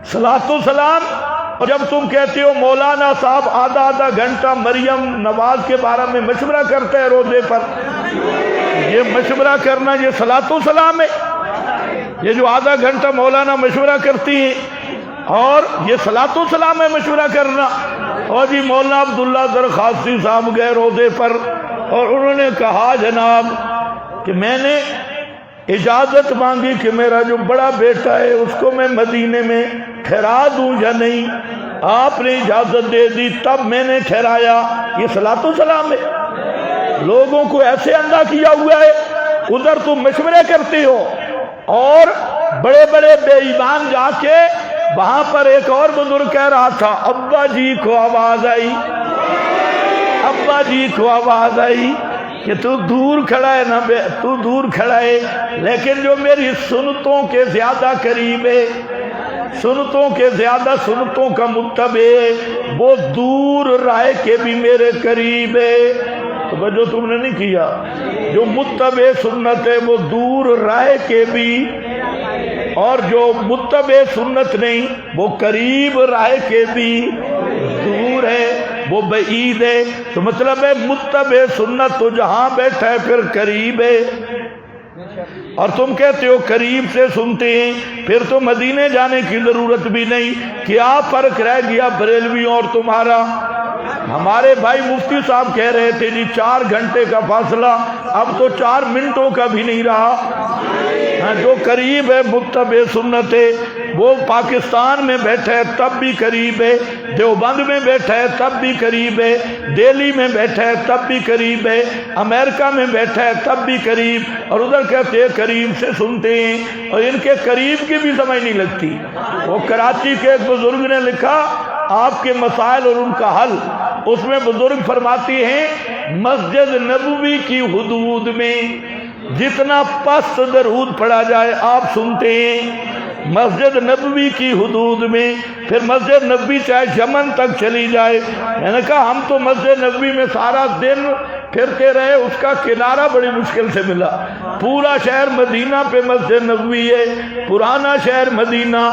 सलातो सलाम। और जब तुम कहते हो मौलाना साहब आधा आधा घंटा मरियम नवाज के बारे में मशवरा करते हैं रोजे पर, ये मशवरा करना ये सलातो सलाम है? ये जो आधा घंटा मौलाना मशवरा करती हैं और ये सलातो सलाम है मशवरा करना? और जी मौलाना अब्दुल्ला दरखास्ती साहब गए रोजे पर और उन्होंने कहा जनाब कि मैंने इजाजत मांगी कि मेरा जो बड़ा बेटा है उसको मैं मदीने में ठहरा दूं या नहीं, आपने इजाजत दे दी तब मैंने ठहराया। ये सलातो सलाम है? लोगों को ऐसे अंधा किया हुआ है। उधर तुम मशवरे करते हो और बड़े बड़े बेईमान जाके वहां पर एक और बुजुर्ग कह रहा था अब्बा जी को आवाज आई, अब्बा जी को आवाज आई कि तू दूर खड़ा है ना, तू दूर खड़ा है, लेकिन जो मेरी सुन्नतों के ज्यादा करीब है, सुन्नतों के ज्यादा सुन्नतों का मुत्तबे वो दूर राय के भी मेरे करीब है। तो जो तुमने नहीं किया, जो मुत्तबे सुन्नत है वो दूर राय के भी, और जो मुत्तबे सुन्नत नहीं वो करीब राय के भी दूर है, वो बईद है। तो मतलब है मुत्तबे सुन्नत तो जहां बैठा है फिर करीब है। और तुम कहते हो करीब से सुनते हैं, फिर तो मदीने जाने की जरूरत भी नहीं। क्या फर्क रह गया बरेलवियों और तुम्हारा? हमारे भाई मुफ्ती साहब कह रहे थे जी 4 घंटे का फासला, अब तो 4 मिनटों का भी नहीं रहा। जो करीब है मुत्तबे सुन्नत है वो पाकिस्तान में बैठा है तब भी करीब है, देवबंद में बैठा है तब भी करीब है, दिल्ली में बैठा है तब भी करीब है, अमेरिका में बैठा है तब भी करीब, और उधर कहते हैं करीब से सुनते हैं और इनके करीब की भी समझ नहीं लगती। वो कराची के एक बुजुर्ग ने लिखा आपके मसाइल और उनका हल, उसमें बुजुर्ग फरमाती हैं मस्जिद नबवी की हुदूद में जितना पस्त दरूद पढ़ा जाए आप सुनते हैं, मस्जिद नबवी की हुदूद में, फिर मस्जिद नबवी चाहे यमन तक चली जाए। मैंने कहा हम तो मस्जिद नबवी में सारा दिन फिरते रहे, उसका किनारा बड़ी मुश्किल से मिला। पूरा शहर मदीना पे मस्जिद नबवी है, पुराना शहर मदीना,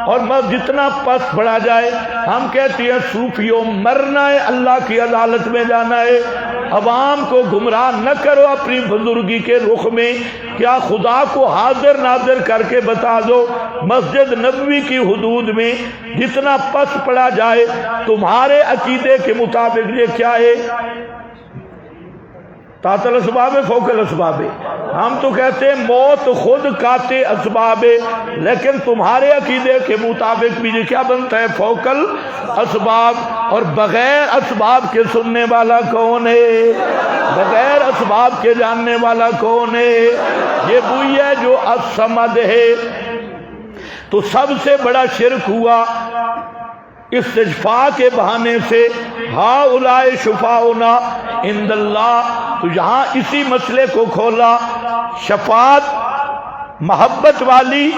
और जितना पस पड़ा जाए। हम कहते हैं सूफियों मरना है, अल्लाह की अदालत में जाना है। अवाम को गुमराह न करो अपनी बुजुर्गी के रुख में। क्या खुदा को हाजिर नाजिर करके बता दो मस्जिद नबवी की हुदूद में जितना पस पड़ा जाए तुम्हारे अकीदे के मुताबिक ये क्या है? तातल असबाब है, फोकल असबाब है। हम तो कहते हैं मौत खुद काते असबाब है, लेकिन तुम्हारे अकीदे के मुताबिक भी ये क्या बनता है? फोकल असबाब। और बगैर असबाब के सुनने वाला कौन है? बगैर असबाब के जानने वाला कौन है? ये वही है जो असमद है। तो सबसे बड़ा शिरक हुआ इस्तिशफा के बहाने से, हा उलाए शुफाउना इंदल्लाह। तो यहाँ इसी मसले को खोला, शफात मोहब्बत वाली,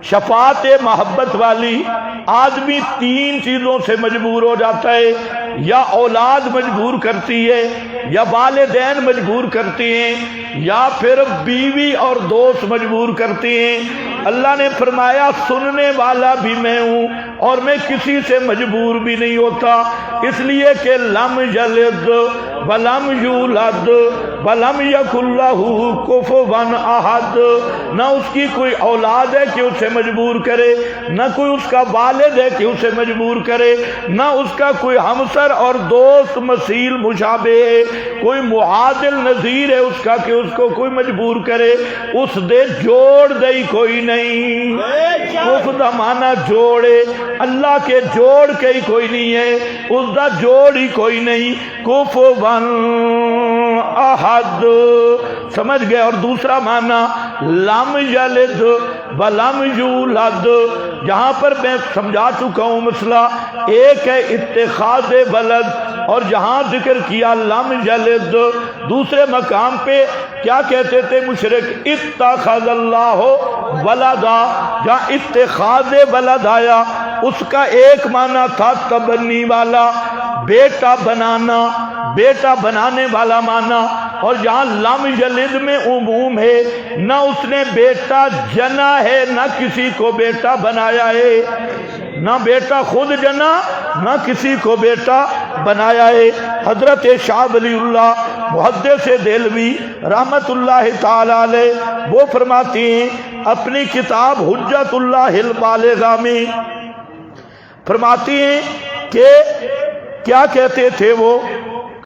शफात मोहब्बत वाली। आदमी 3 चीजों से मजबूर हो जाता है, या औलाद मजबूर करती है, या वालिदैन मजबूर करते हैं, या फिर बीवी और दोस्त मजबूर करते हैं। अल्लाह ने फरमाया सुनने वाला भी मैं हूँ और मैं किसी से मजबूर भी नहीं होता, इसलिए कि लम यलिद वलम यूलद वलम यकुल्लहु कुफुवन अहद। न उसकी कोई औलाद है कि उसे मजबूर करे, न कोई उसका वालिद है कि उसे मजबूर करे, न उसका कोई हमसर और दोस्त मसील मुशाबे है, कोई मुआदिल नजीर है उसका कि उसको कोई मजबूर करे। उस दे जोड़ दई कोई नहीं, उसका माना जोड़े, अल्लाह के जोड़ के ही कोई नहीं है, उसका जोड़ ही कोई नहीं। कुफुवन अहद, समझ गए? और दूसरा माना लम यलिद वलम यूलद। यहाँ पर मैं समझा चुका हूँ मसला। एक है इत्तिखाज़ वलद, और जहाँ जिक्र किया लम यलिद, दूसरे मकाम पे क्या कहते थे मुशरिक? इत्तखज़ल्लाहु वलदा। जहाँ इत्तिखाज़ वलद आया उसका एक माना था तबन्नी वाला, बेटा बनाना, बेटा बनाने वाला माना। اور جہاں لم یلد میں عموم ہے، نہ اس نے بیٹا جنا ہے نہ کسی کو بیٹا بنایا ہے، نہ بیٹا خود جنا نہ کسی کو بیٹا بنایا ہے۔ حضرت شاہ ولی اللہ محدث دہلوی رحمت اللہ تعالی علیہ وہ فرماتی ہیں اپنی کتاب حجت اللہ البالغہ میں، فرماتی ہیں کہ کیا کہتے تھے وہ